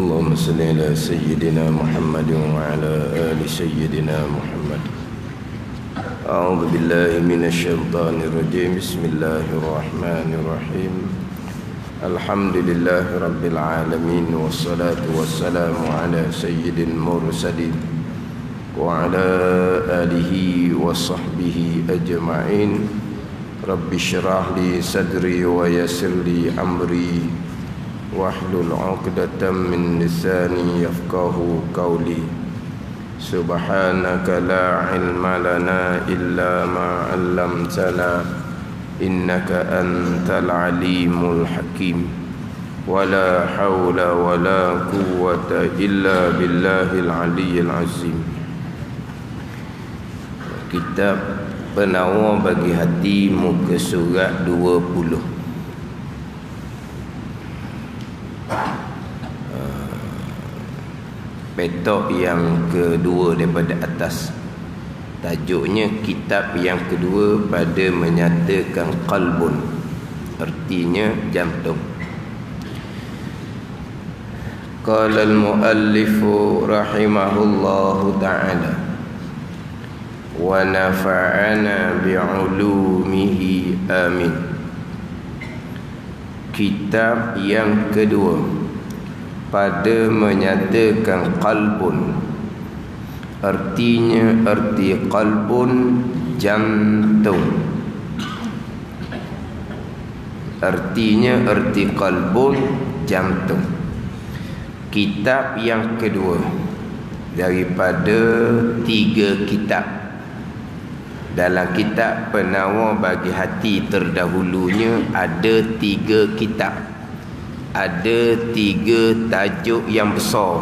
اللهم صل على سيدنا محمد وعلى آل سيدنا محمد. أعوذ بالله من الشيطان الرجيم. بسم الله الرحمن الرحيم. الحمد لله رب العالمين، والصلاة والسلام على سيد المرسلين وعلى آله وصحبه أجمعين. رب اشرح لي صدري ويسر لي أمري واحلل عقدة من لساني يفقه قولي. سبحانك لا علم لنا إلا ما علمتنا إنك أنت العليم الحكيم. ولا حول ولا قوة إلا بالله العلي العظيم. Kitab Penawar bagi Hati, muka surat 20. Petok yang kedua daripada atas. Tajuknya kitab yang kedua pada menyatakan qalbun, artinya jantung. Qala al-muallifu rahimahullahu ta'ala wa nafa'ana bi'ulumihi amin. Kitab yang kedua pada menyatakan qalbun, artinya arti qalbun jantung. Artinya arti qalbun jantung. Kitab yang kedua daripada 3 kitab. Dalam kitab Penawar bagi Hati terdahulunya ada 3 kitab. Ada 3 tajuk yang besar,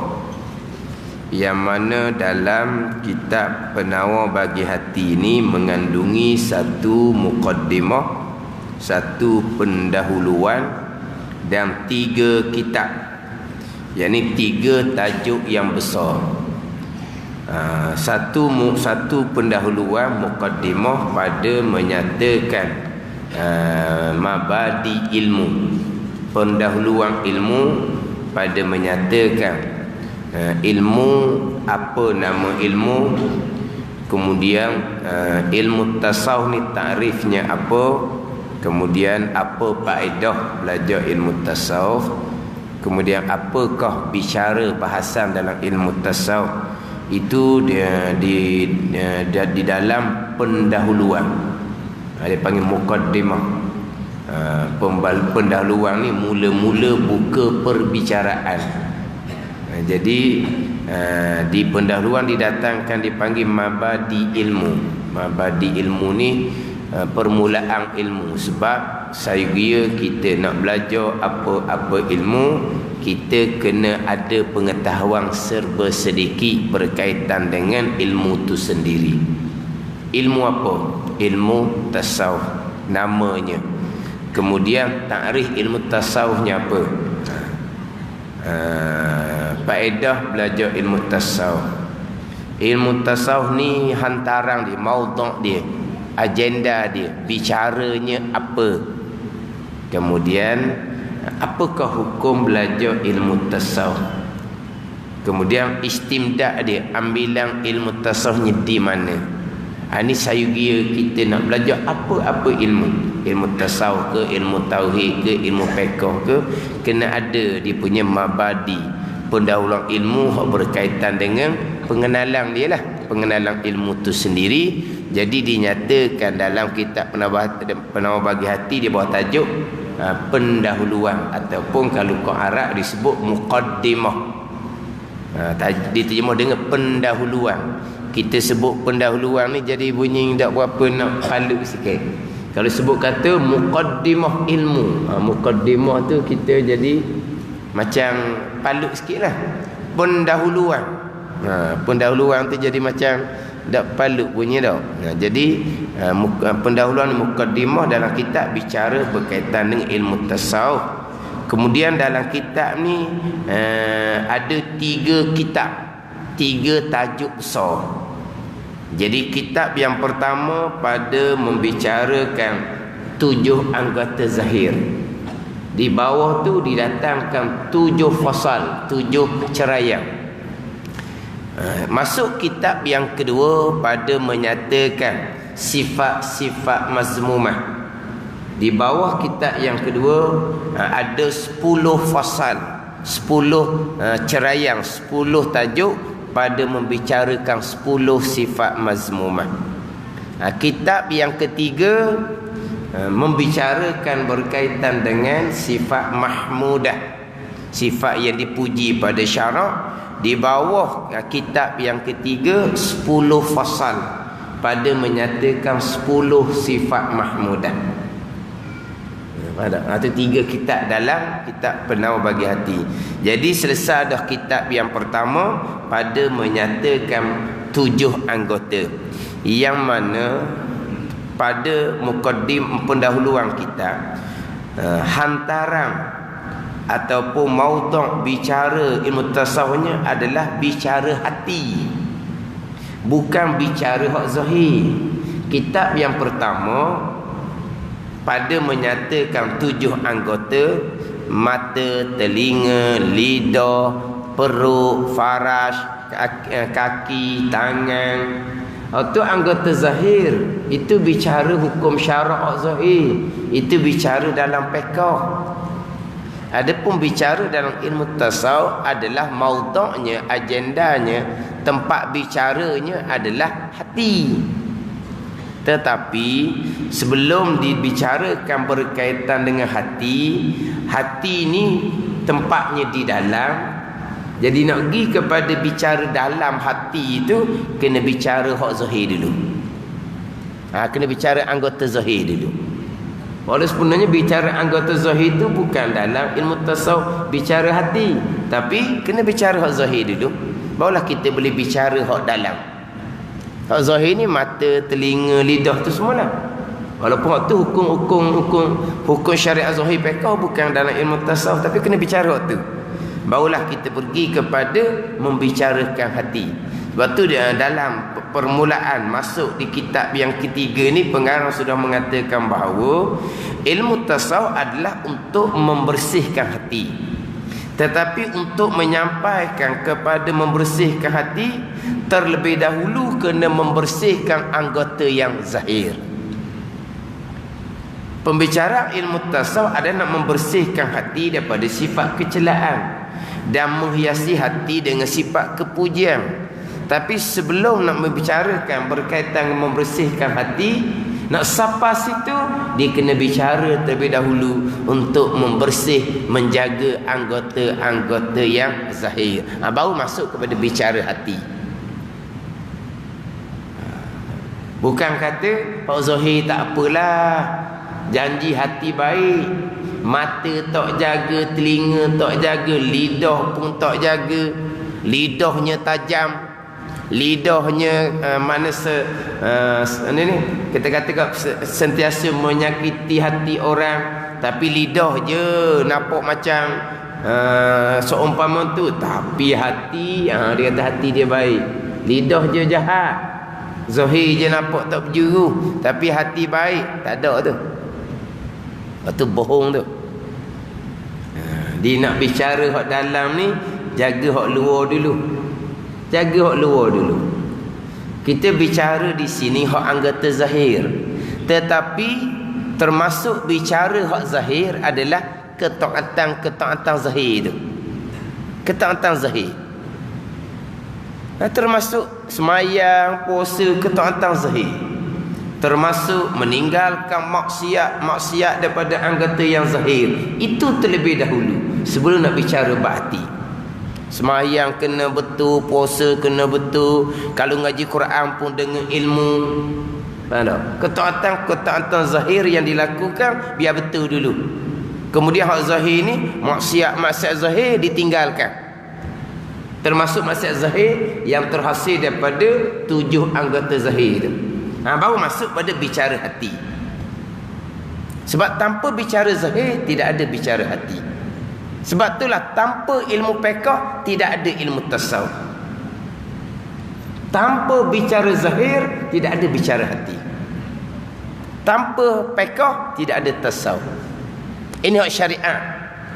yang mana dalam kitab Penawar bagi Hati ini mengandungi satu muqaddimah, satu pendahuluan, dan 3 kitab, yakni 3 tajuk yang besar. Satu pendahuluan, muqaddimah pada menyatakan mabadi ilmu, pendahuluan ilmu pada menyatakan ilmu, apa nama ilmu, kemudian ilmu tasawuf ni takrifnya apa, kemudian apa faedah belajar ilmu tasawuf, kemudian apakah bicara bahasan dalam ilmu tasawuf. Itu dia di dalam pendahuluan, dia panggil muqaddimah. Pendahuluan ni mula-mula buka perbicaraan. Jadi di pendahuluan didatangkan, dipanggil mabadi ilmu. Mabadi ilmu ni permulaan ilmu. Sebab saya kira kita nak belajar apa-apa ilmu, kita kena ada pengetahuan serba sedikit berkaitan dengan ilmu tu sendiri. Ilmu apa? Ilmu tasawuf namanya. Kemudian takrif ilmu tasawufnya apa? Faedah belajar ilmu tasawuf. Ilmu tasawuf ni hantaran dia, maudhu' dia, agenda dia, bicaranya apa. Kemudian apakah hukum belajar ilmu tasawuf? Kemudian istimdak dia, ambilan ilmu tasawufnya di mana. Ini saya kira kita nak belajar apa-apa ilmu, ilmu tasawuf ke, ilmu tauhid ke, ilmu fiqh ke, kena ada dia punya mabadi, pendahuluan ilmu yang berkaitan dengan pengenalan dia lah, pengenalan ilmu tu sendiri. Jadi dinyatakan dalam kitab Penawar bagi Hati di bawah tajuk pendahuluan, ataupun kalau kau Arab disebut muqaddimah. Diterjemah dengan pendahuluan. Kita sebut pendahuluan ni jadi bunyi tak berapa nak palu sikit. Kalau sebut kata muqaddimah ilmu, muqaddimah tu kita jadi macam palu sikit lah. Pendahuluan, pendahuluan tu jadi macam tak palu bunyi tau. Jadi pendahuluan muqaddimah dalam kitab bicara berkaitan dengan ilmu tasawuf. Kemudian dalam kitab ni ada 3 kitab, 3 tajuk besar. Jadi kitab yang pertama pada membicarakan 7 anggota zahir. Di bawah tu didatangkan 7 fasal, 7 cerayang. Masuk kitab yang kedua pada menyatakan sifat-sifat mazmumah. Di bawah kitab yang kedua ada 10 fasal, 10 cerayang, 10 tajuk pada membicarakan 10 sifat mazmumah. Kitab yang ketiga membicarakan berkaitan dengan sifat mahmudah, sifat yang dipuji pada syarak. Di bawah kitab yang ketiga 10 fasal pada menyatakan 10 sifat mahmudah. Ada 3 kitab dalam kitab Penawar Bagi Hati. Jadi selesai dah kitab yang pertama pada menyatakan 7 anggota, yang mana pada mukaddim pendahuluan kita hantaran ataupun maudhu' bicara ilmu tasawufnya adalah bicara hati, bukan bicara hak zahir. Kitab yang pertama pada menyatakan 7 anggota: mata, telinga, lidah, perut, faraj, kaki, tangan. Itu anggota zahir. Itu bicara hukum syarak zahir. Itu bicara dalam fiqh. Adapun bicara dalam ilmu tasawuf adalah maudhu'nya, agendanya, tempat bicaranya adalah hati. Tetapi sebelum dibicarakan berkaitan dengan hati, hati ni tempatnya di dalam. Jadi nak pergi kepada bicara dalam hati itu, kena bicara hak zahir dulu. Kena bicara anggota zahir dulu. Oleh sebenarnya bicara anggota zahir itu bukan dalam ilmu tasawuf bicara hati, tapi kena bicara hak zahir dulu, barulah kita boleh bicara hak dalam. Hak zahir ni mata, telinga, lidah tu semualah. Walaupun hak tu hukum syariat zahir fiqh bukan dalam ilmu tasawuf, tapi kena bicara hak tu. Barulah kita pergi kepada membicarakan hati. Sebab tu dalam permulaan masuk di kitab yang ketiga ni, pengarang sudah mengatakan bahawa ilmu tasawuf adalah untuk membersihkan hati. Tetapi untuk menyampaikan kepada membersihkan hati, terlebih dahulu kena membersihkan anggota yang zahir. Pembicaraan ilmu tasawuf adalah nak membersihkan hati daripada sifat kecelaan dan menghiasi hati dengan sifat kepujian. Tapi sebelum nak membicarakan berkaitan dengan membersihkan hati, nak sampai situ, dia kena bicara terlebih dahulu untuk membersih, menjaga anggota-anggota yang zahir. Baru masuk kepada bicara hati. Bukan kata Pak Zahir tak apalah, janji hati baik, mata tak jaga, telinga tak jaga, lidah pun tak jaga, lidahnya tajam, lidahnya kita kata sentiasa menyakiti hati orang, tapi lidah je nampak macam seumpama tu, tapi hati dia kata hati dia baik, lidah je jahat, zahir je nampak tak berjuru, tapi hati baik, tak ada tu. Itu bohong tu. Dia nak bicara hak dalam ni, jaga hak luar dulu. Jaga hak luar dulu. Kita bicara di sini hak anggota zahir. Tetapi termasuk bicara hak zahir adalah ketaatan zahir itu. Ketaatan zahir. Termasuk semayang, puasa, ketaatan zahir. Termasuk meninggalkan maksiat daripada anggota yang zahir. Itu terlebih dahulu sebelum nak bicara bati. Semayang kena betul, puasa kena betul, kalau ngaji Quran pun dengan ilmu. Ketaatan zahir yang dilakukan biar betul dulu. Kemudian hak zahir ni, maksiat zahir ditinggalkan. Termasuk maksiat zahir yang terhasil daripada 7 anggota zahir itu. Baru masuk pada bicara hati. Sebab tanpa bicara zahir tidak ada bicara hati. Sebab itulah tanpa ilmu fiqh tidak ada ilmu tasawuf. Tanpa bicara zahir tidak ada bicara hati. Tanpa fiqh tidak ada tasawuf. Ini hak syariat,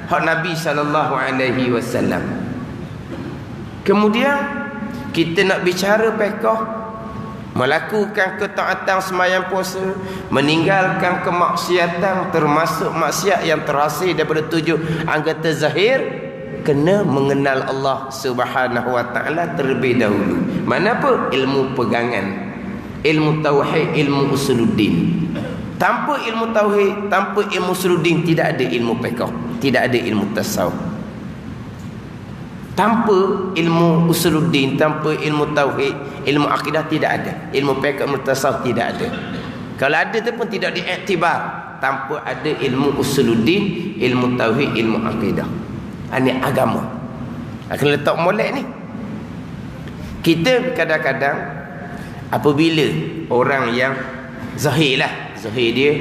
hak Nabi SAW. Kemudian kita nak bicara fiqh, melakukan ketaatan sembahyang puasa, meninggalkan kemaksiatan termasuk maksiat yang terhasil daripada 7 anggota zahir, kena mengenal Allah Subhanahu wa taala terlebih dahulu. Mana apa? Ilmu pegangan, ilmu tauhid, ilmu usuluddin. Tanpa ilmu tauhid, tanpa ilmu usuluddin, tidak ada ilmu fiqh, tidak ada ilmu tasawuf. Tanpa ilmu usuluddin, tanpa ilmu tauhid, ilmu akidah tidak ada. Ilmu fiqh, ilmu tasawuf tidak ada. Kalau ada tu pun tidak diiktibar tanpa ada ilmu usuluddin, ilmu tauhid, ilmu akidah. Ini agama. Akan letak molek ni. Kita kadang-kadang apabila orang yang zahir lah, zahir dia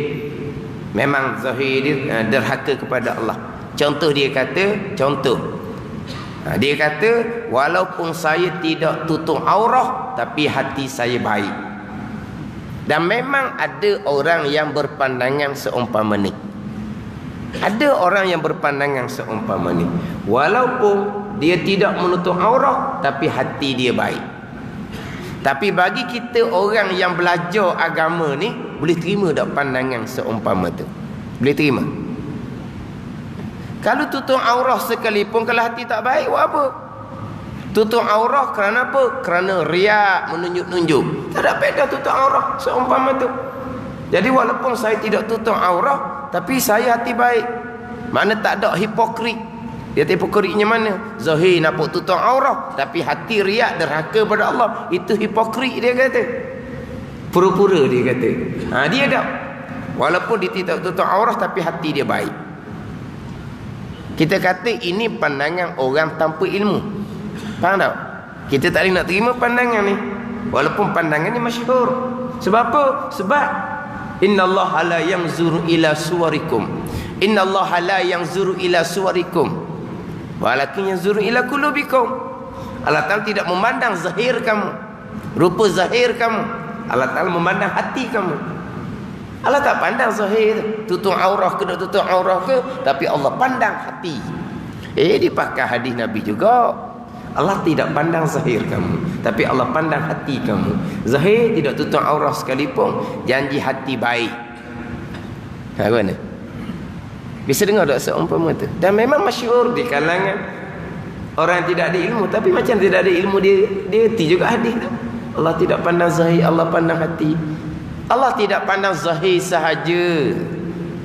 memang zahir dia derhaka kepada Allah. Contoh dia kata, dia kata walaupun saya tidak tutup aurah tapi hati saya baik. Dan memang ada orang yang berpandangan seumpama ni. Ada orang yang berpandangan seumpama ni, walaupun dia tidak menutup aurah tapi hati dia baik. Tapi bagi kita orang yang belajar agama ni, boleh terima tak pandangan seumpama tu? Boleh terima? Kalau tutup aurah sekalipun, kalau hati tak baik, buat apa? Tutup aurah kerana apa? Kerana riak, menunjuk-nunjuk. Tak ada beza tutup aurah seumpama tu. Jadi walaupun saya tidak tutup aurah, tapi saya hati baik. Mana tak ada hipokrit. Dia hipokritnya mana? Zahir nampak tutup aurah, tapi hati riak, derhaka pada Allah. Itu hipokrit dia kata. Pura-pura dia kata. Dia tak. Walaupun dia tidak tutup aurah, tapi hati dia baik. Kita kata ini pandangan orang tanpa ilmu. Faham tak? Kita tak boleh nak terima pandangan ni, walaupun pandangan ni masyhur. Sebab apa? Sebab innallaha la yanzuru ila suwarikum, innallaha la yanzuru ila suwarikum walakin yanzuru ila qulubikum. Allah Ta'ala tidak memandang zahir kamu, rupa zahir kamu. Allah Ta'ala memandang hati kamu. Allah tak pandang zahir, tutup aurah ke tak tutup aurah ke, tapi Allah pandang hati. Dipakai hadis Nabi juga. Allah tidak pandang zahir kamu, tapi Allah pandang hati kamu. Zahir tidak tutup aurah sekalipun, janji hati baik. Mana? Bisa dengar tak seumpama tu? Dan memang masyhur di kalangan orang yang tidak ada ilmu. Tapi macam tidak ada ilmu, dia erti juga hadis tu. Allah tidak pandang zahir, Allah pandang hati. Allah tidak pandang zahir sahaja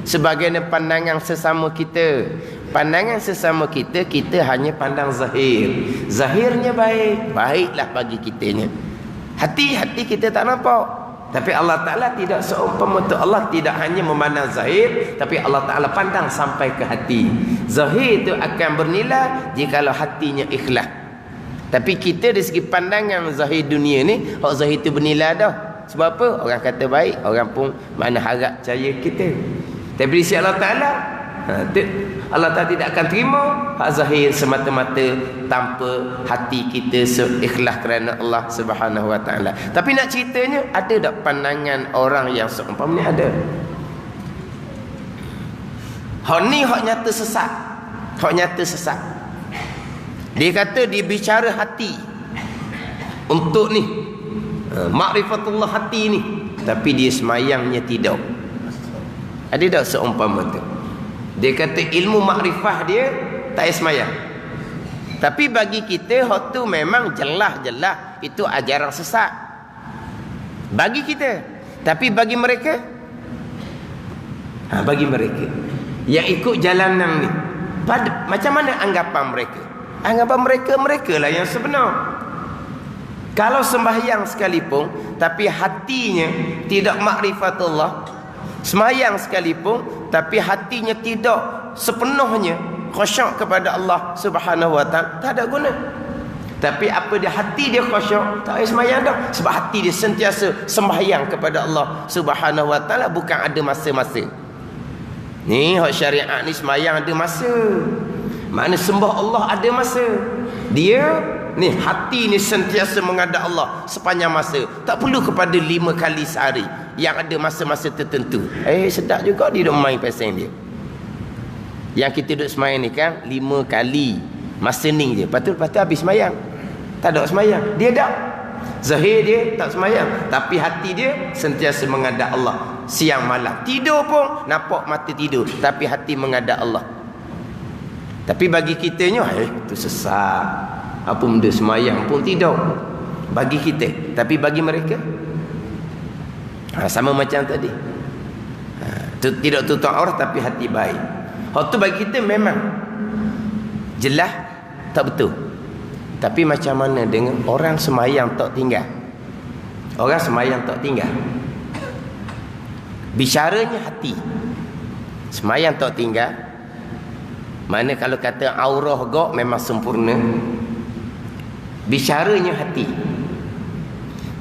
sebagai pandangan sesama kita. Pandangan sesama kita, kita hanya pandang zahir. Zahirnya baik, baiklah bagi kitanya. Hati kita tak nampak. Tapi Allah Ta'ala tidak seumpama tu. Allah tidak hanya memandang zahir, tapi Allah Ta'ala pandang sampai ke hati. Zahir itu akan bernilai jikalau hatinya ikhlas. Tapi kita dari segi pandangan zahir dunia ni, hak zahir itu bernilai dah. Sebab apa? Orang kata baik, orang pun mana harap percaya kita. Tapi di sisi Allah Ta'ala, Allah Ta'ala tidak akan terima hak zahir semata-mata tanpa hati kita seikhlas kerana Allah Subhanahu wa Ta'ala. Tapi nak ceritanya, ada tak pandangan orang yang seumpama ni? Ada. Hak ni hak nyata sesat. Hak nyata sesat. Dia kata dia bicara hati untuk ni ma'rifatullah hati ni, tapi dia semayangnya tidak. Ada tak seumpama tu? Dia kata ilmu makrifah dia tak semayang. Tapi bagi kita hak tu memang jelas-jelas itu ajaran sesat bagi kita. Tapi bagi mereka, bagi mereka yang ikut jalanan ni, macam mana anggapan mereka? Anggapan mereka lah yang sebenar. Kalau sembahyang sekalipun tapi hatinya tidak makrifatullah, sembahyang sekalipun tapi hatinya tidak sepenuhnya khusyuk kepada Allah Subhanahu wa Ta'ala, tak ada guna. Tapi apa dia, hati dia khusyuk, tak payah sembahyang dah. Sebab hati dia sentiasa sembahyang kepada Allah Subhanahu wa Ta'ala, bukan ada masa-masa. Ni hak syariat ni, sembahyang ada masa. Makna sembah Allah ada masa. Dia ni hati ni sentiasa menghadap Allah sepanjang masa. Tak perlu kepada 5 kali sehari yang ada masa-masa tertentu. Sedap juga dia duk main pasang dia. Yang kita duduk semayang ni kan 5 kali masa ni je. Lepas tu habis semayang. Tak ada semayang. Dia tak. Zahir dia tak semayang, tapi hati dia sentiasa menghadap Allah siang malam. Tidur pun nampak mata tidur, tapi hati menghadap Allah. Tapi bagi kitanya tu sesat. Apa benda semayang pun tidur bagi kita. Tapi bagi mereka sama macam tadi. Tidak tutup aurat tapi hati baik. Hak tu bagi kita memang jelas tak betul. Tapi macam mana dengan orang semayang tak tinggal? Orang semayang tak tinggal, bicaranya hati. Semayang tak tinggal, mana kalau kata aurah gok memang sempurna, bicaranya hati.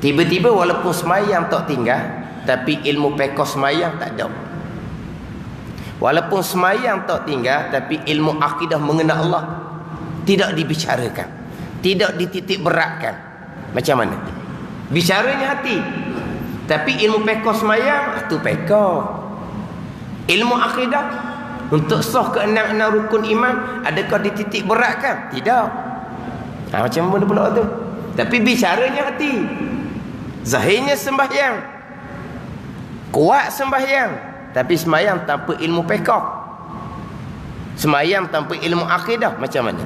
Tiba-tiba walaupun semayang tak tinggal, tapi ilmu pekoh semayang tak ada. Walaupun semayang tak tinggal, tapi ilmu akidah mengenal Allah tidak dibicarakan, tidak dititik beratkan. Macam mana? Bicaranya hati, tapi ilmu pekoh semayang tu pekoh. Ilmu akidah untuk sah ke-6 rukun iman, adakah dititik beratkan? Tidak. Macam mana pula tu? Tapi bicaranya hati. Zahirnya sembahyang, kuat sembahyang, tapi semayang tanpa ilmu pekoh, semayang tanpa ilmu akidah. Macam mana?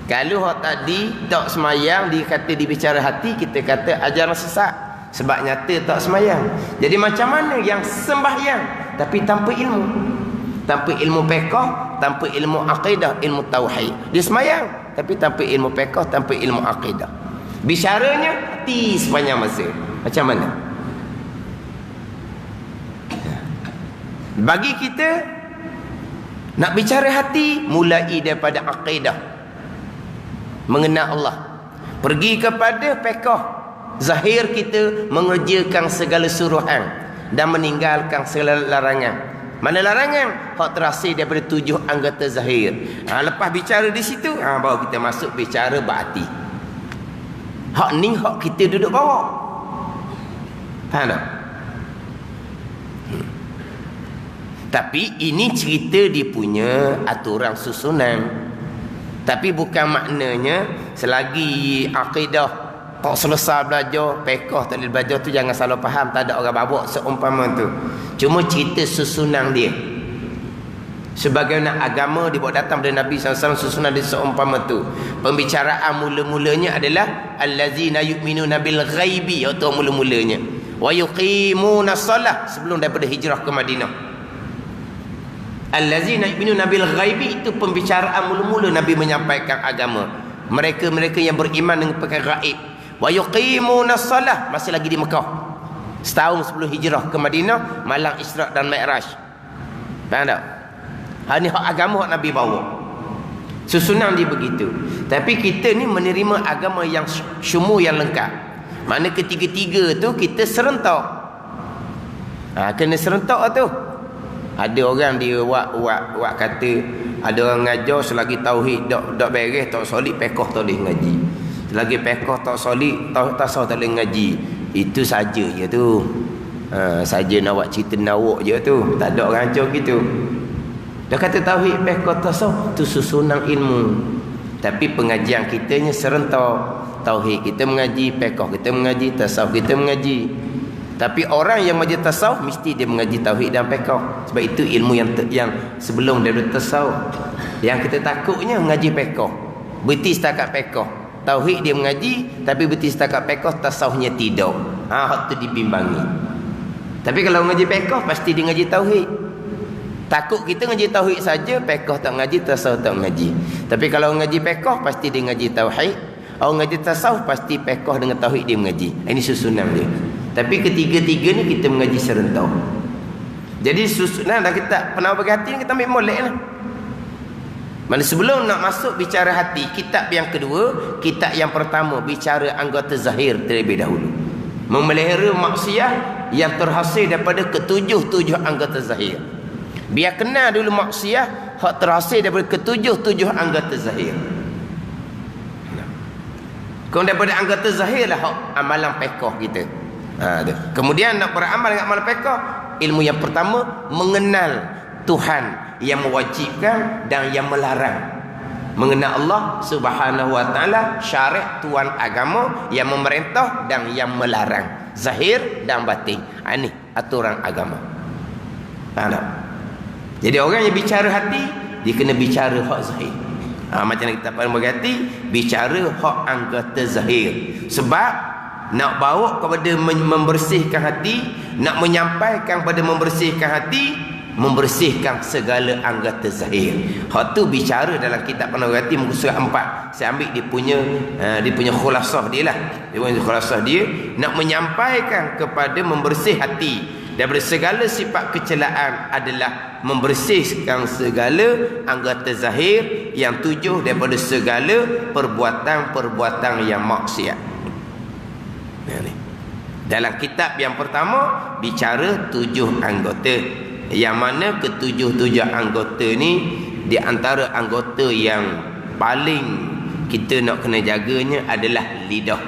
Kalau hak tadi tak semayang dikata dibicara hati, kita kata ajaran sesat, sebab nyata tak semayang. Jadi macam mana yang sembahyang tapi tanpa ilmu, tanpa ilmu pekoh, tanpa ilmu akidah, ilmu tauhid? Dia semayang tapi tanpa ilmu pekoh, tanpa ilmu akidah. Bicaranya hati sepanjang masa. Macam mana? Bagi kita nak bicara hati, mulai daripada akidah, mengenal Allah, pergi kepada pekoh zahir kita, mengerjakan segala suruhan dan meninggalkan segala larangan. Mana larangan? Hak terasih daripada 7 anggota zahir. Lepas bicara di situ, baru kita masuk bicara berhati. Hak ni hak kita duduk bawah. Faham tak? Tapi ini cerita dia punya aturan susunan. Tapi bukan maknanya selagi akidah tak selesai belajar, pekoh tak boleh belajar tu, jangan salah faham. Tak ada orang babak seumpama tu. Cuma cerita susunan dia. Sebagaimana agama dibawa datang dari Nabi SAW, susunan dia seumpama tu. Pembicaraan mula-mulanya adalah allazina yu'minuna bil ghaibi, iaitu mula-mulanya. Wa yuqimuna shalah, sebelum daripada hijrah ke Madinah. Allazina yu'minuna bil ghaibi, itu pembicaraan mula-mula Nabi menyampaikan agama. Mereka-mereka yang beriman dengan perkara gaib. Wa yuqimuna shalah, masih lagi di Mekah. Setahun sebelum hijrah ke Madinah, malam Isra' dan Mi'raj. Faham tak? Ini hak agama hak Nabi bawa. Susunan dia begitu. Tapi kita ni menerima agama yang syumul, yang lengkap. Mana ketiga-tiga tu kita serentak. Kena serentak tu. Ada orang dia buat kata, ada orang ngajar selagi tauhid dak beres, tak solid, pekoh tak boleh ngaji. Selagi pekoh tak solid, tasawuf tak boleh ngaji. Itu saja je tu. Saja nak buat cerita nawak je tu. Tak ada orang ajar gitu. Dah kata tauhid, pekoh, tasawuf tu susunan ilmu. Tapi pengajian kitanya serentak. Tauhid kita mengaji, pekoh kita mengaji, tasawuf kita mengaji. Tapi orang yang mengaji tasawuf mesti dia mengaji tauhid dan pekoh. Sebab itu ilmu yang sebelum daripada tasawuf. Yang kita takutnya mengaji pekoh, berhenti setakat pekoh. Tauhid dia mengaji, tapi berhenti setakat pekoh, tasawufnya tidak. Hak tu dibimbangi. Tapi kalau mengaji pekoh, pasti dia mengaji tauhid. Takut kita mengaji tauhid saja, pekoh tak mengaji, tasawuf tak mengaji. Tapi kalau mengaji pekoh, pasti dia mengaji tauhid. Orang mengaji tasawuf, pasti pekoh dengan tauhid dia mengaji. Ini susunan dia. Tapi ketiga-tiga ni kita mengaji serentak. Jadi susunan dah kita pernah bagi hati ni, kita ambil molek lah. Mana sebelum nak masuk bicara hati, kitab yang kedua, kitab yang pertama bicara anggota zahir terlebih dahulu. Memelihara maksiat yang terhasil daripada ketujuh anggota zahir. Biar kenal dulu maksiat hak terhasil daripada ketujuh anggota zahir. Kemudian daripada anggota zahir lah hak amalan pekoh kita. Kemudian nak beramal dengan amal pekoh, ilmu yang pertama mengenal Tuhan yang mewajibkan dan yang melarang. Mengenal Allah Subhanahu wa taala, syariat tuan agama yang memerintah dan yang melarang, zahir dan batin. Ini aturan agama. Faham tak? Jadi orang yang bicara hati, dia kena bicara hak zahir. Macam kita pada berhati, bicara hak anggota zahir. Sebab nak bawa kepada membersihkan hati, nak menyampaikan kepada membersihkan hati, membersihkan segala anggota zahir. Hak tu bicara dalam kitab Penawati muka surat 4. Saya ambil dia punya khulasah dia lah. Dia punya khulasah dia nak menyampaikan kepada membersih hati daripada segala sifat kecelaan adalah membersihkan segala anggota zahir yang 7 daripada segala perbuatan-perbuatan yang maksiat. Dalam kitab yang pertama bicara 7 anggota, yang mana ke-7 anggota ni di antara anggota yang paling kita nak kena jaganya adalah lidah.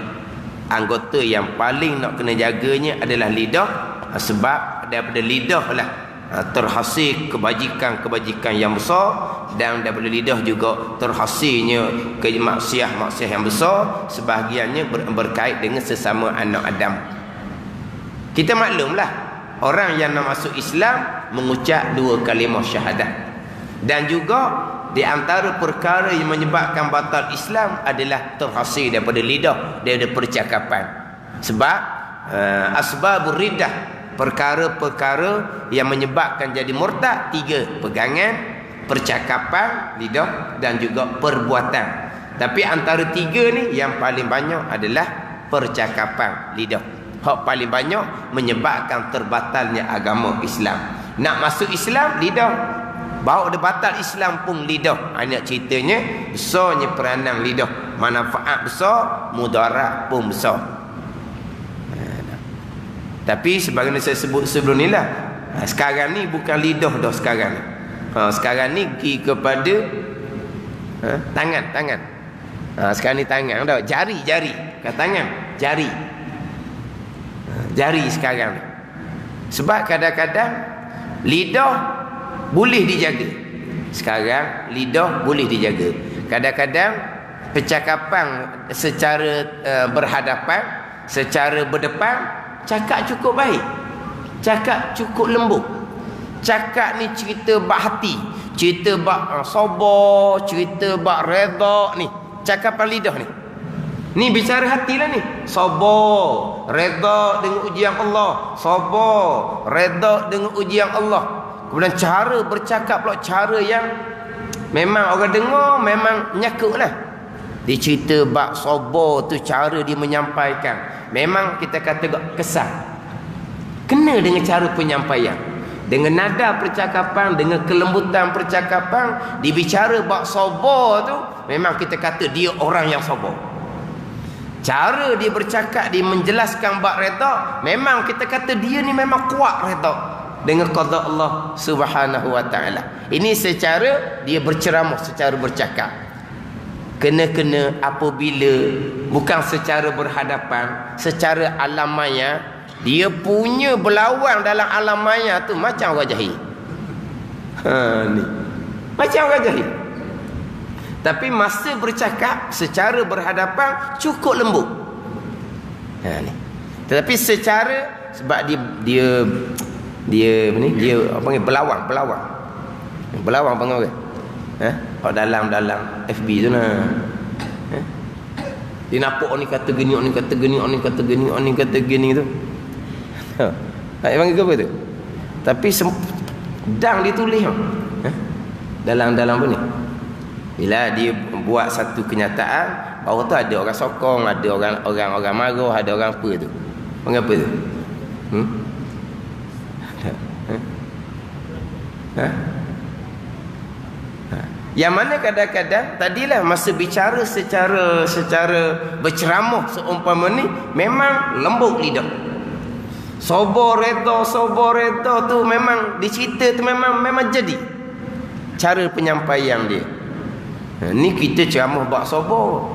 Anggota yang paling nak kena jaganya adalah lidah, sebab daripada lidah lah terhasil kebajikan yang besar, dan daripada lidah juga terhasilnya maksiat yang besar, sebahagiannya berkait dengan sesama anak Adam. Kita maklumlah orang yang nak masuk Islam mengucap 2 kalimah syahadah. Dan juga di antara perkara yang menyebabkan batal Islam adalah terhasil daripada lidah, daripada percakapan. Sebab asbabur riddah, perkara-perkara yang menyebabkan jadi murtad 3: pegangan, percakapan lidah, dan juga perbuatan. Tapi antara 3 ni yang paling banyak adalah percakapan lidah. Hak paling banyak menyebabkan terbatalnya agama Islam. Nak masuk Islam lidah, bawa dia batal Islam pun lidah. Anak ceritanya besarnya peranan lidah, manfaat besar, mudarat pun besar. Tapi sebagaimana saya sebut sebelum ni lah, sekarang ni bukan lidah dah sekarang ni. Sekarang ni pergi kepada tangan. Sekarang ni tangan dah, jari. Kat tangan, jari sekarang ni. Sebab kadang-kadang lidah boleh dijaga. Sekarang lidah boleh dijaga. Kadang-kadang percakapan secara berhadapan, secara berdepan, cakap cukup baik, cakap cukup lembut, cakap ni cerita bak hati, cerita bak sabar, cerita bak redha ni, cakapan lidah ni bicara hati lah ni. Sabar, redha dengan ujian Allah, sabar, redha dengan ujian Allah. Kemudian cara bercakap pula cara yang memang orang dengar memang nyakut lah. Dia cerita bak sabar tu, cara dia menyampaikan memang kita kata kesan. Kena dengan cara penyampaian, dengan nada percakapan, dengan kelembutan percakapan. Dibicara bak sabar tu memang kita kata dia orang yang sabar. Cara dia bercakap, dia menjelaskan bak redha, memang kita kata dia ni memang kuat redha dengan qada Allah Subhanahu wa taala. Ini secara dia berceramah, secara bercakap. Kena apabila bukan secara berhadapan, secara alam maya, dia punya berlawan dalam alam maya tu macam orang jahil. Ni macam orang jahil. Tapi masa bercakap secara berhadapan cukup lembut. Ni. Tetapi secara sebab dia apa panggil berlawan panggil orang. Dalam FB tu nah. Dia nampak orang ni kata gini, orang ni kata gini, orang ni kata gini, orang ni kata gini tu. Tak panggil apa tu? Tapi sedang ditulis dalam apa ni? Bila dia buat satu kenyataan, bawah tu ada orang sokong, ada orang marah, ada orang apa tu. Panggil apa tu? Yang mana kadang-kadang tadilah masa bicara secara berceramah seumpama ni memang lembut lidah. Sabar redha tu memang dicerita tu memang jadi cara penyampaian dia. Ni kita ceramah bab sabar,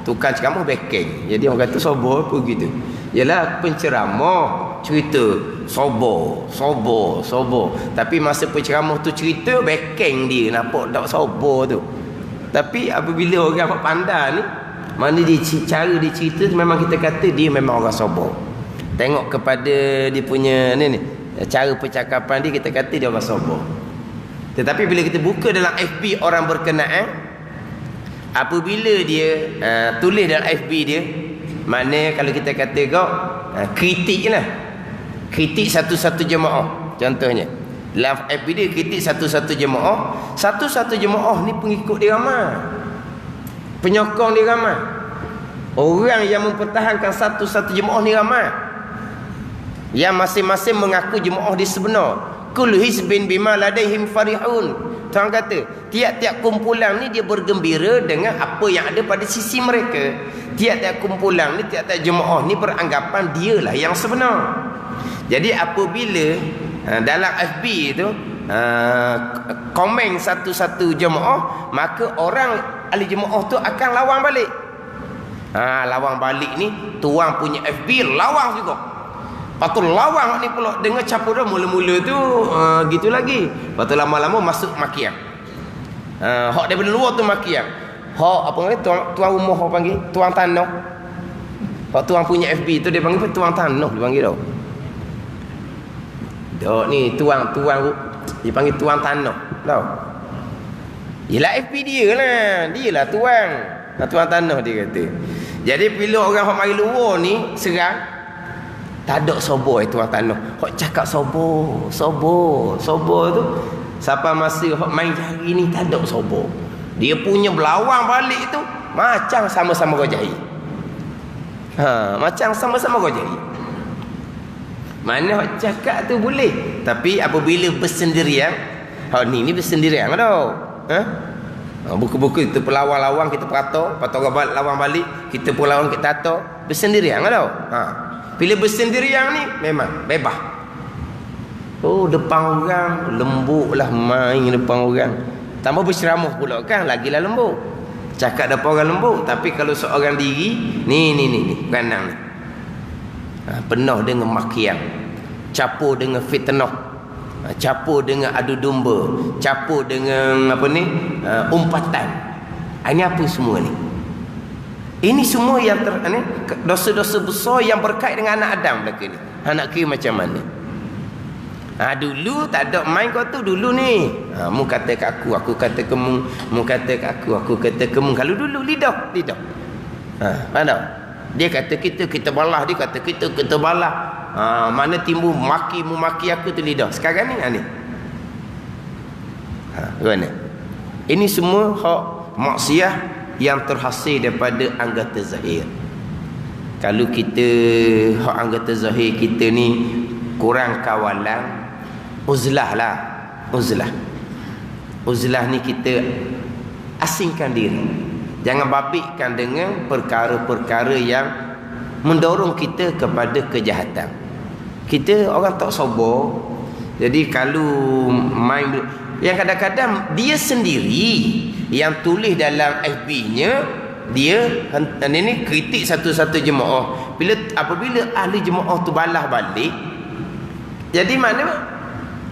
tukang ceramah backing. Jadi orang kata sabar apa gitu. Yalah penceramah cerita sobo. Tapi masa penceramah tu cerita backing dia, nampak tak sobo tu. Tapi apabila orang pandai ni, mana dia cara dia cerita tu, memang kita kata dia memang orang sobo. Tengok kepada dia punya ni cara percakapan dia, kita kata dia orang sobo. Tetapi bila kita buka dalam FB orang berkenaan, apabila dia tulis dalam FB dia, mana kalau kita kata kau kritik lah, kritik satu-satu jemaah contohnya, dalam FB dia kritik satu-satu jemaah ni pengikut dia ramai, penyokong dia ramai, orang yang mempertahankan satu-satu jemaah ni ramai, yang masing-masing mengaku jemaah dia sebenar. Kullu hizbin bima ladaihim farihun. Tuan kata tiap-tiap kumpulan ni dia bergembira dengan apa yang ada pada sisi mereka. Tiap-tiap kumpulan ni, tiap-tiap jemaah ni beranggapan dialah yang sebenar. Jadi apabila dalam FB tu komen satu-satu jemaah, maka orang ahli jemaah tu akan lawan balik. Lawan balik ni tuan punya FB lawan juga. Lepas tu lawang ni pula dengar capur dah, mula-mula tu gitu lagi. Lepas tu lama-lama masuk makian. Hak daripada luar tu makian. Hak apa panggil tuan rumah, hak panggil tuan tanah. Hak tuan punya FB tu dia panggil tuan tanah, dia panggil tau. Dok ni tuan dia panggil tuan tanah, tahu. Yalah FB dia lah. Dialah tuan. Tuan tanah dia kata. Jadi bila orang hak mari luar ni serang, tak ada sobo tuan tanah. Hak cakap sobo tu sampai masa hak main jari ni tak ada sobo. Dia punya berlawan balik tu macam sama-sama gojai. Macam sama-sama gojai. Mana hak cakap tu boleh, tapi apabila bersendirian, hak ni bersendirian tau. Buku-buku kita pelawang-lawang, kita perato orang lawan balik, kita pun lawan kita tato, bersendirian tau. Bila bersendirian ni memang bebas. Depan orang lembut lah, main depan orang. Tambah berceramah pula kan, lagilah lembut. Cakap depan orang lembut. Tapi kalau seorang diri, ni kanang ni, penuh dengan makian, capur dengan fitnah, capur dengan adu domba, capur dengan umpatan. Ini apa semua ni? Ini semua yang dosa-dosa besar yang berkait dengan anak Adam belaka ni. Anak kira macam mana? Dulu tak ada main kau tu dulu ni. Mu kata kat aku kata ke mu, mu kata kat aku kata ke mu. Kalau dulu lidah. Faham tak? Dia kata kita balah, dia kata kita balah. Mana timbul maki aku tu lidah. Sekarang ni Gimana? Ini semua hak maksiat yang terhasil daripada anggota zahir. Kalau kita hak anggota zahir kita ni kurang kawalan, uzlah ni kita asingkan diri. Jangan babitkan dengan perkara-perkara yang mendorong kita kepada kejahatan. Kita orang tak sabar. Jadi kalau main, yang kadang-kadang dia sendiri yang tulis dalam FB-nya, dia ni kritik satu-satu jemaah. Apabila ahli jemaah tu balah balik, jadi mana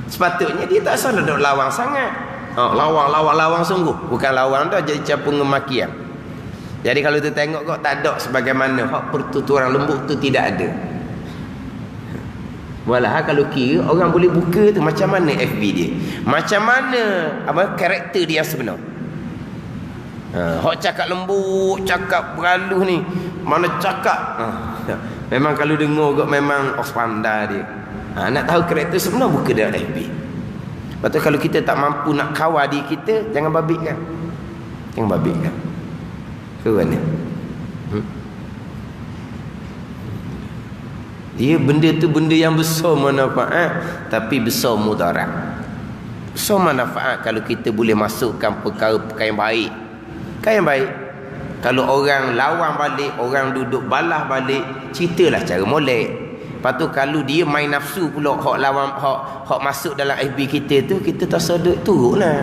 sepatutnya dia tak salah dok lawang sangat. Lawang sungguh, bukan lawang dah jadi capung ngemakian. Jadi kalau tu tengok kok tak ada sebagaimana hak pertuturan lembut tu tidak ada. Walah kalau kira orang boleh buka tu macam mana FB dia, macam mana karakter dia yang sebenar. Hak cakap lembut, cakap beralus ni, mana cakap memang kalau dengar kok memang pandai dia. Nak tahu karakter sebenar, buka dalam FB. Lepas tu kalau kita tak mampu nak kawal diri kita, jangan babitkan. Ke mana? Dia benda tu benda yang besar manfaat, tapi besar mudarat. Besar manfaat kalau kita boleh masukkan perkara-perkara yang baik. Yang baik. Kalau orang lawan balik, orang duduk balah balik, ceritalah cara molek. Lepas tu kalau dia main nafsu pula, hak lawan, hak masuk dalam FB kita tu, kita tak sedut turutlah.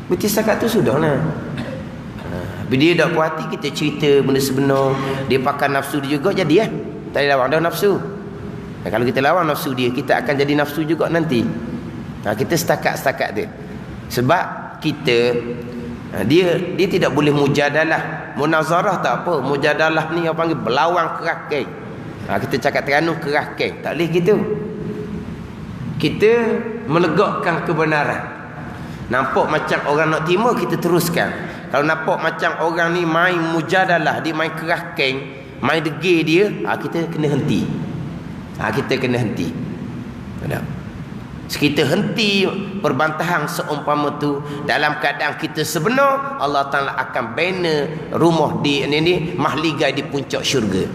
Berarti setakat tu sudahlah. Bila dia tak puas hati, kita cerita benda sebenar. Dia pakai nafsu dia juga, jadi tak ada lawan dah nafsu. Kalau kita lawan nafsu dia, kita akan jadi nafsu juga nanti. Kita setakat dia. Sebab kita dia tidak boleh mujadalah. Munazarah tak apa. Mujadalah ni yang panggil berlawan kerakai. Kita cakap Terengganu kerakai. Tak boleh gitu. Kita menegakkan kebenaran. Nampak macam orang nak terima, kita teruskan. Kalau nampak macam orang ni main mujadalah, dia main kerakai, main degil dia, kita kena henti. Kita kena henti. Kita henti perbantahan seumpama tu dalam keadaan kita sebenar, Allah Ta'ala akan bina rumah di mahligai di puncak syurga.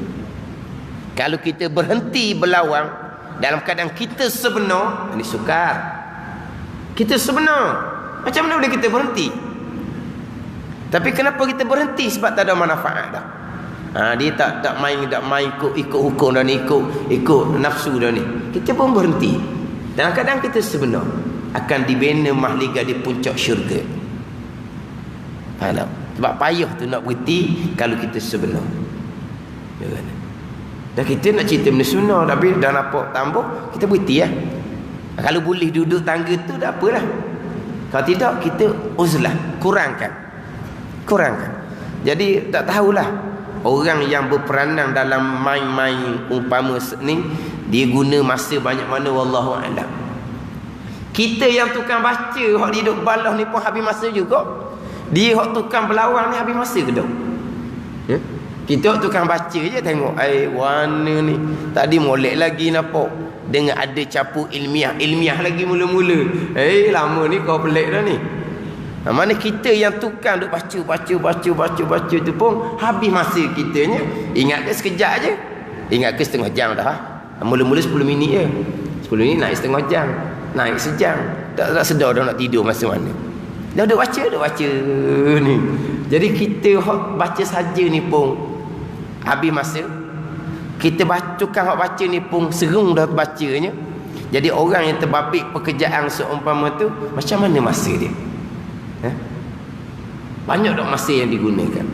Kalau kita berhenti berlawan dalam keadaan kita sebenar, ini sukar. Kita sebenar, macam mana boleh kita berhenti? Tapi kenapa kita berhenti? Sebab tak ada manfaat dah. Dia tak main ikut hukum dah ni, ikut nafsu dah ni. Kita pun berhenti. Dalam keadaan kita sebenar, akan dibina mahligai di puncak syurga. Faham? Sebab payah tu nak berhenti kalau kita sebenar. Dan kita nak cerita benda sunnah, tapi dah nampak tambah, kita berhenti lah. Kalau boleh duduk tangga tu, tak apalah. Kalau tidak, kita uzlah, kurangkan. Jadi tak tahulah orang yang berperanan dalam main-main umpama ni, dia guna masa banyak mana, wallahu a'lam. Kita yang tukang baca, hak dia duk balas ni pun habis masa juga. Dia hak tukang berlawan ni habis masa ke tak? Kita hak tukang baca je, tengok warna ni tadi molek lagi nampak, dengan ada campur ilmiah lagi mula-mula. Lama ni kau pelik dah ni. Mana kita yang tukang duk baca tu pun habis masa kitanya. Ingat ke sekejap je? Ingat ke setengah jam dah? Mula-mula 10 minit je. 10 minit naik setengah jam, naik sejam. Tak sedar dah nak tidur masa mana. Dah duk baca ni. Jadi kita baca saja ni pun habis masa. Kita tukang baca ni pun serung dah bacanya. Jadi orang yang terbabit pekerjaan seumpama tu, macam mana masa dia? Banyak dah masa yang digunakan.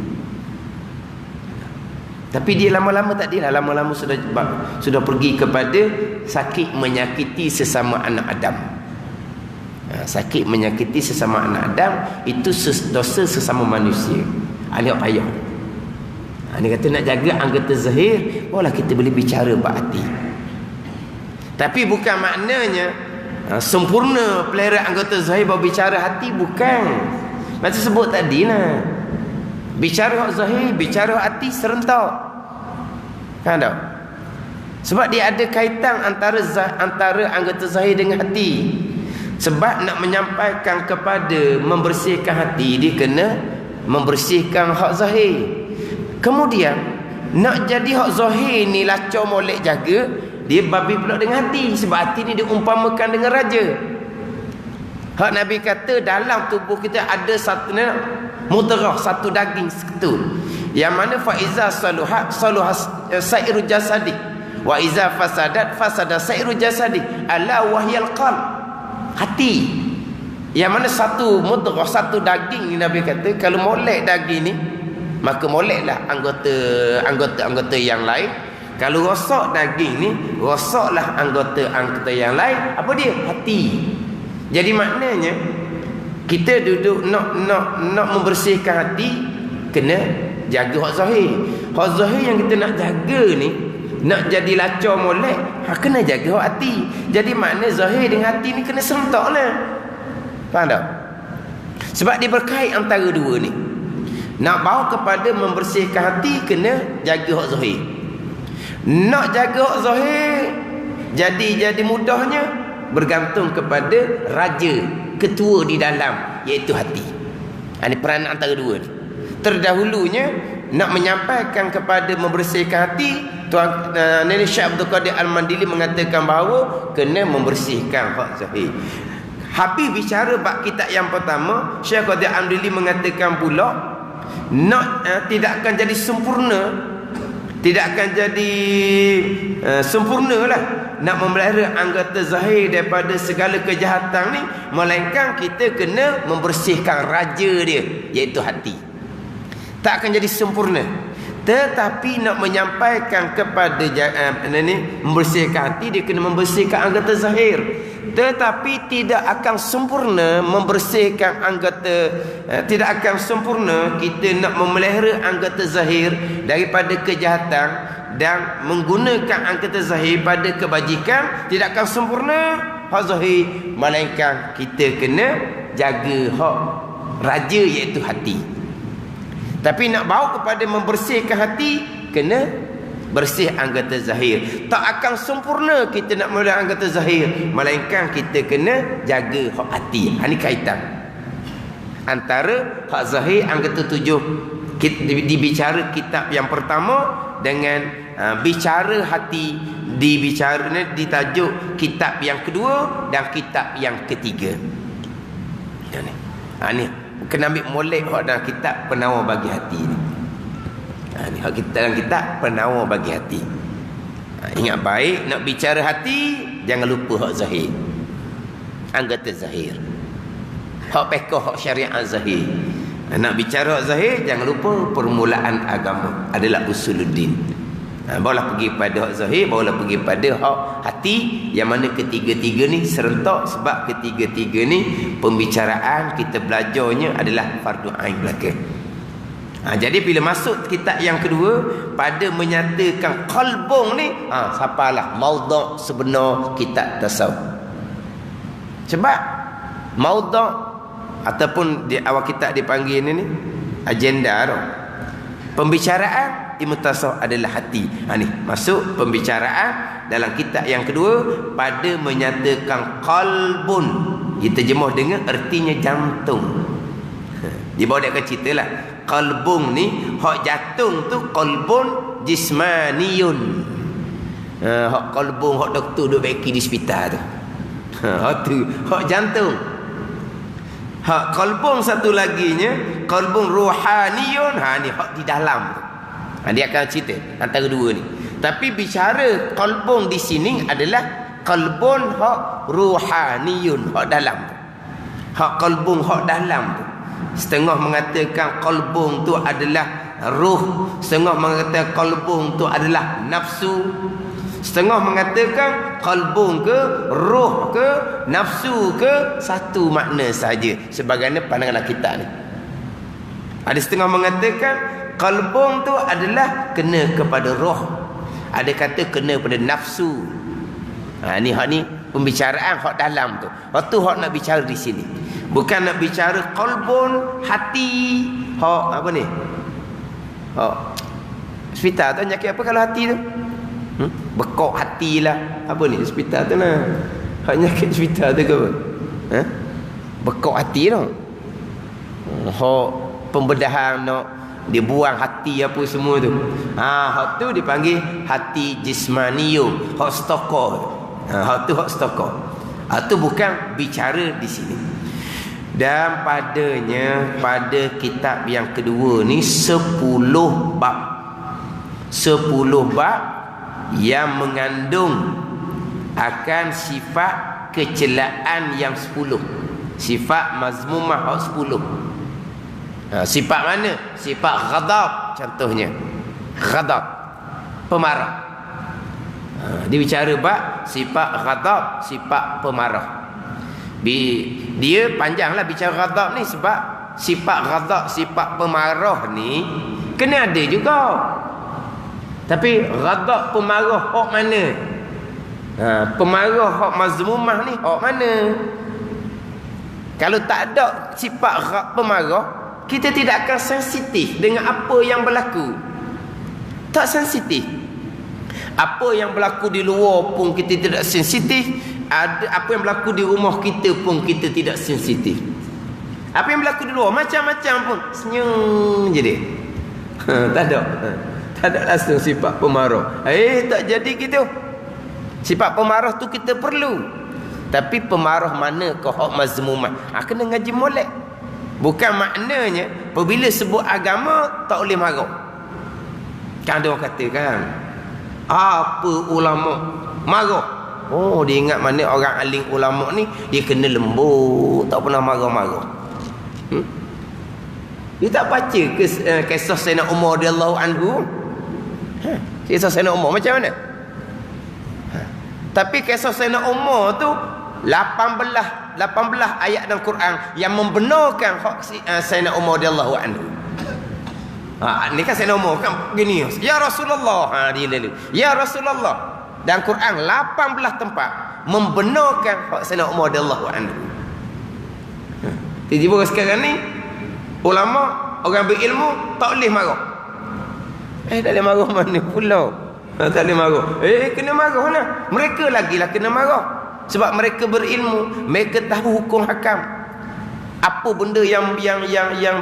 Tapi dia lama-lama tak dia lah. Lama-lama sudah pergi kepada sakit menyakiti sesama anak Adam. Sakit menyakiti sesama anak Adam, itu dosa sesama manusia. Ini payah. Dia kata nak jaga anggota zahir, boleh kita boleh bicara bak hati. Tapi bukan maknanya sempurna pelera anggota zahir berbicara hati, bukan. Macam sebut tadi lah, bicara hak zahir, bicara hati serentak. Kan tak? Sebab dia ada kaitan antara anggota zahir dengan hati. Sebab nak menyampaikan kepada membersihkan hati, dia kena membersihkan hak zahir. Kemudian nak jadi hak zahir ni lacau molek jaga, dia babi pula dengan hati. Sebab hati ni diumpamakan dengan raja. Hak Nabi kata dalam tubuh kita ada satu mudrah, satu daging satu, yang mana fa iza saluhat sairu jasadi wa iza fasadat fasada sairu jasadi, ala wahyal qalb, hati. Yang mana satu mudrah, satu daging ni Nabi kata, kalau molek daging ni, maka moleklah anggota yang lain. Kalau rosak daging ni, rosaklah anggota yang lain. Apa dia? Hati. Jadi maknanya kita duduk nak membersihkan hati, kena jaga hak zahir. Hak zahir yang kita nak jaga ni, nak jadi lacau molek, kena jaga hak hati. Jadi makna zahir dengan hati ni kena serentak lah. Faham tak? Sebab dia berkait antara dua ni. Nak bawa kepada membersihkan hati, kena jaga hak zahir. Nak jaga hak zahir, jadi mudahnya bergantung kepada raja, ketua di dalam, iaitu hati. Ini peranan antara dua ni. Terdahulunya nak menyampaikan kepada membersihkan hati, Tuan Nenek Syekh Abdul Qadir Al-Mandili mengatakan bahawa kena membersihkan hak zahir. Habis bicara bab kitab yang pertama, Syekh Qadir Al-Mandili mengatakan pula nak tidak akan jadi sempurna, tidak akan jadi sempurna lah nak memelihara anggota zahir daripada segala kejahatan ni, melainkan kita kena membersihkan raja dia, iaitu hati. Tak akan jadi sempurna. Tetapi nak menyampaikan kepada membersihkan hati, dia kena membersihkan anggota zahir. Tetapi tidak akan sempurna membersihkan anggota, tidak akan sempurna kita nak memelihara anggota zahir daripada kejahatan dan menggunakan anggota zahir pada kebajikan. Tidak akan sempurna hak zahir, melainkan kita kena jaga hak raja, iaitu hati. Tapi nak bawa kepada membersihkan hati, kena bersih anggota zahir. Tak akan sempurna kita nak melihara anggota zahir, melainkan kita kena jaga hak hati. Ini kaitan antara hak zahir anggota 7 dibicara kitab yang pertama dengan bicara hati ditajuk kitab yang kedua dan kitab yang ketiga. Ni kena ambil molek hak dalam kitab penawar bagi hati ni. Ni hak kita dalam kitab penawar bagi hati. Ingat baik, nak bicara hati jangan lupa hak zahir, anggota zahir, hak fiqh, hak syariat zahir. Nak bicara hak zahir jangan lupa permulaan agama adalah usuluddin. Barulah pergi pada hak zahir, barulah pergi pada hak hati, yang mana ketiga-tiga ni serentak. Sebab ketiga-tiga ni pembicaraan kita belajarnya adalah fardu ain belaka. Jadi bila masuk kitab yang kedua pada menyatakan qalbung ni, siapalah maudhu' sebenar kitab tasawuf. Sebab maudhu' ataupun di awal kitab dipanggil ni agenda tu, pembicaraan ilmu tasawuf adalah hati. Ni masuk pembicaraan dalam kitab yang kedua pada menyatakan qalbun. Diterjemah dengan artinya jantung. Di bawah dia akan ceritalah qalbun ni, hak jantung tu qalbun jismaniyun. Hak qalbun hak doktor duk beki di hospital tu. Hak tu hak jantung. Hak qalbun satu laginya qalbun ruhaniyun. Ni hak di dalam tu. Dia akan cerita antara dua ni. Tapi bicara qalbun di sini adalah qalbun hak ruhaniyun, hak dalam tu. Hak qalbun hak dalam tu. Setengah mengatakan qalbun tu adalah ruh, setengah mengatakan qalbun tu adalah nafsu, setengah mengatakan qalbun ke ruh ke nafsu ke satu makna saja, sebagaimana pandangan kita ni. Ada setengah mengatakan qalbun tu adalah kena kepada roh, ada kata kena pada nafsu. Ni hak ni pembicaraan hak dalam tu. Waktu hak nak bicara di sini bukan nak bicara qalbun hati. Hak apa ni? Hak hospital tu penyakit apa kalau hati tu? Bekok hatilah. Apa ni hospital tu lah? Hak penyakit hospital tu ke apa? Bekok hati tu. Hak pembedahan nak dibuang hati apa semua tu. Hak tu dipanggil hati jismaniyum, hak stokor. Hak tu hak stokor. Tu bukan bicara di sini. Dan padanya pada kitab yang kedua ni 10 bab. 10 bab yang mengandung akan sifat kecelaan yang 10. Sifat mazmumah hak 10. Sifat mana? Sifat ghadab contohnya. Ghadab, pemarah. Dia bicara bab sifat ghadab, sifat pemarah. Dia panjanglah bicara ghadab ni, sebab sifat ghadab, sifat pemarah ni kena ada juga. Tapi ghadab pemarah hak mana? Pemarah hak mazmumah ni hak mana? Kalau tak ada sifat pemarah, kita tidak akan sensitif dengan apa yang berlaku. Tak sensitif. Apa yang berlaku di luar pun kita tidak sensitif. Apa yang berlaku di rumah kita pun kita tidak sensitif. Apa yang berlaku di luar macam-macam pun senyum je dia. Tak ada langsung sifat pemarah. Tak jadi gitu. Sifat pemarah tu kita perlu. Tapi pemarah mana kau hak mazmumah? Kena ngaji molek. Bukan maknanya apabila sebut agama tak boleh marah. Kan ada orang kata kan, apa ulama marah? Dia ingat mana orang alim ulama ni dia kena lembut, tak pernah marah-marah. Dia tak baca kisah Sayyidina Umar radhiyallahu anhu. Kisah Sayyidina Umar macam mana? Tapi kisah Sayyidina Umar tu 18 ayat dalam Quran yang membenarkan Sayyidina Umar radhiyallahu anhu. Ni kan Sayyidina Umar kan gini, ya Rasulullah, dia lalu, ya Rasulullah. Dan Quran 18 tempat membenarkan Sayyidina Umar radhiyallahu anhu. Tiba-tiba sekarang ni ulama, orang berilmu tak boleh marah. Tak boleh marah mana pula? Tak boleh marah. Kena marah lah. Mereka lagilah kena marah. Sebab mereka berilmu, mereka tahu hukum hakam. Apa benda yang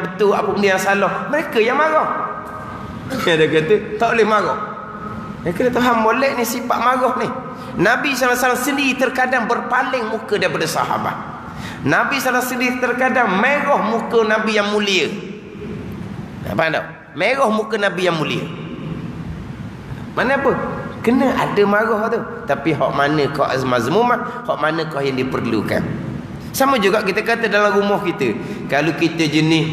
betul, apa benda yang salah, mereka yang marah. Dia kata tak boleh marah. Kena tahu molek ni sifat marah ni. Nabi SAW sendiri terkadang berpaling muka daripada sahabat. Nabi SAW sendiri terkadang merah muka Nabi yang mulia. Faham tak? Merah muka Nabi yang mulia. Mana apa? Kena ada marah tu. Tapi hak mana kau mazmumah, hak mana kau yang diperlukan. Sama juga kita kata dalam rumah kita. Kalau kita jenis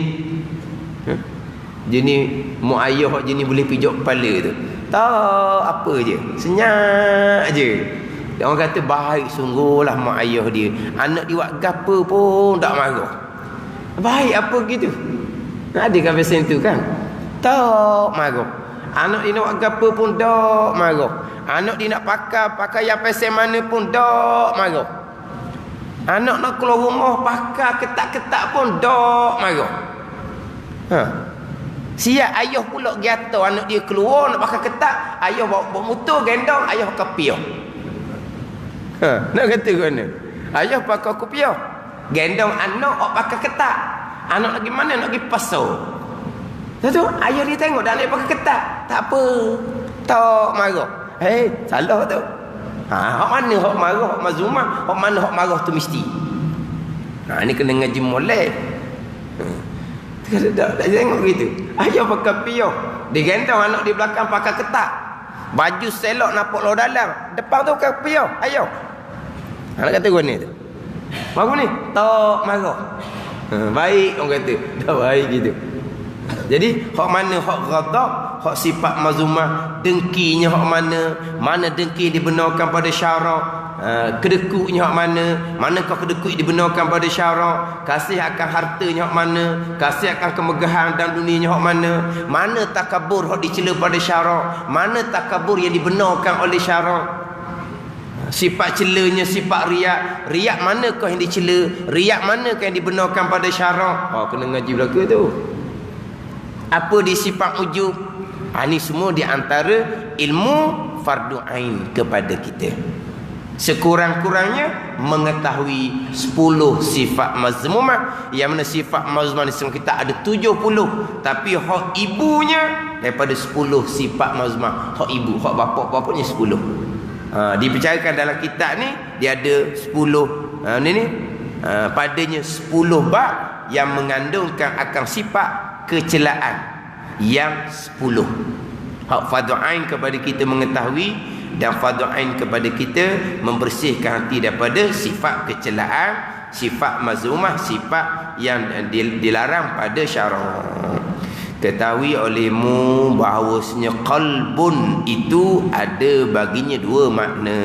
mak ayah hak jenis boleh pijak kepala tu, tak apa je, senyap je. Orang kata baik sungguhlah mak ayah dia. Anak dia buat gapo pun tak marah. Baik apa gitu. Ada kan pesen tu kan? Tak marah. Anak dia nak buat gapo pun tak marah. Anak dia nak pakai yang pesen mana pun tak marah. Anak nak keluar rumah pakai ketak-ketak pun tak marah. Siap ayah pula gatal anak dia keluar nak pakai ketak, ayah bawa motor gendong, ayah pakai piah. Nak kata ke mana? Ayah pakai kopiah, gendong anak pakai ketak. Anak lagi mana nak pergi pasar. Tu ayah dia tengok dah anak pakai ketak, tak apa, tak marah. Salah tu. Hak mana hak marah, hak mazumah, hak mana hak marah tu mesti. Ni kena ngaji molek. Tak tengok gitu. Ayah pakai piah, dia gendong anak di belakang pakai ketak. Baju selok nampak luar dalam, depan tu pakai piah. Ayah. Nak kata gua ni tu. Bagus ni, tak marah. Baik orang kata. Dah baik gitu. Jadi hak mana hak ghadab, hak sifat mazumah, dengkinya hak mana dengki dibenarkan pada syarak, kedekutnya hak mana kau kedekut dibenarkan pada syarak, kasih akan hartanya hak kasih akan kemegahan dan dunianya hak mana takabur hak dicela pada syarak, mana takabur yang dibenarkan oleh syarak. Sifat celanya, sifat riak mana kau yang dicela, riak mana kau yang dibenarkan pada syarak. Kena ngaji belaka tu. Apa di sifat ujub? Ini semua di antara ilmu fardu ain kepada kita. Sekurang-kurangnya mengetahui 10 sifat mazmumah. Yang mana sifat mazmumah Islam kita ada 70. Tapi hak ibunya daripada 10 sifat mazmumah. Hak ibu, hak bapa-bapanya 10. Dibicarakan dalam kitab ni, dia ada 10 padanya 10 bab yang mengandungkan akan sifat kecelaan yang 10. Hak fardu ain kepada kita mengetahui, dan fardu ain kepada kita membersihkan hati daripada sifat kecelaan, sifat mazmumah, sifat yang dilarang pada syarak. Ketahui olehmu bahawasanya qalbun itu ada baginya 2 makna.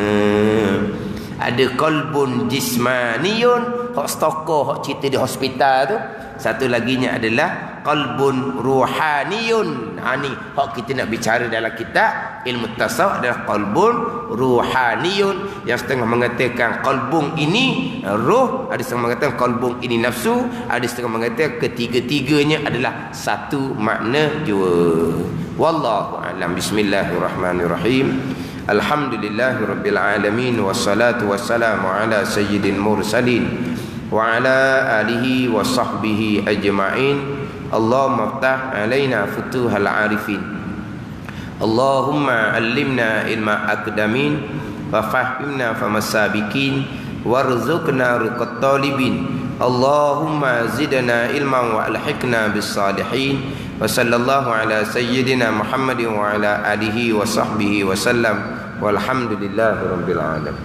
Ada qalbun jismaniyun, hak stokoh, hak cerita di hospital tu. Satu laginya adalah qalbun ruhaniyun. Ni hak kita nak bicara dalam kitab ilmu tasawuf adalah qalbun ruhaniyun. Yang setengah mengatakan qalbun ini roh, ada setengah mengatakan qalbun ini nafsu, ada setengah mengatakan ketiga-tiganya adalah satu makna jua. Wallahu a'lam. Bismillahirrahmanirrahim. Alhamdulillahirabbil alamin, wassalatu wassalamu ala sayyidil mursalin wa ala alihi wa sahbihi ajma'in. Allahumma ftah alaina futuhal arifin. Allahumma allimna ilma aqdamin wa fahimna famasabikin warzuqna riqat talibin. Allahumma zidna ilman wa alhiqna bis salihin. Wa sallallahu ala sayyidina Muhammadin wa ala alihi wa sahbihi wa sallam. Walhamdulillahi rabbil alamin.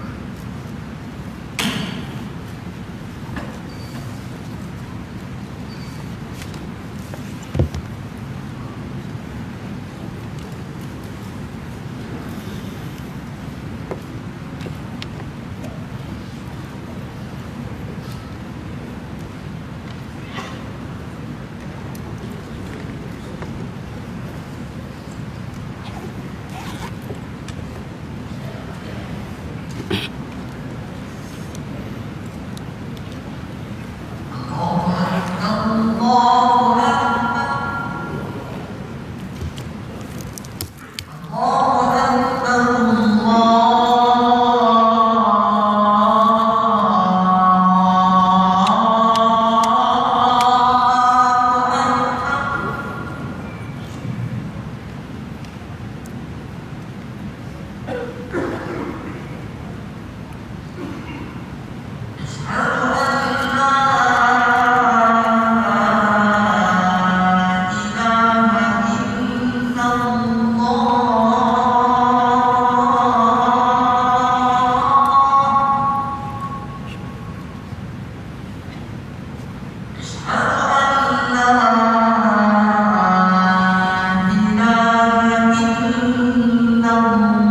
Tuhan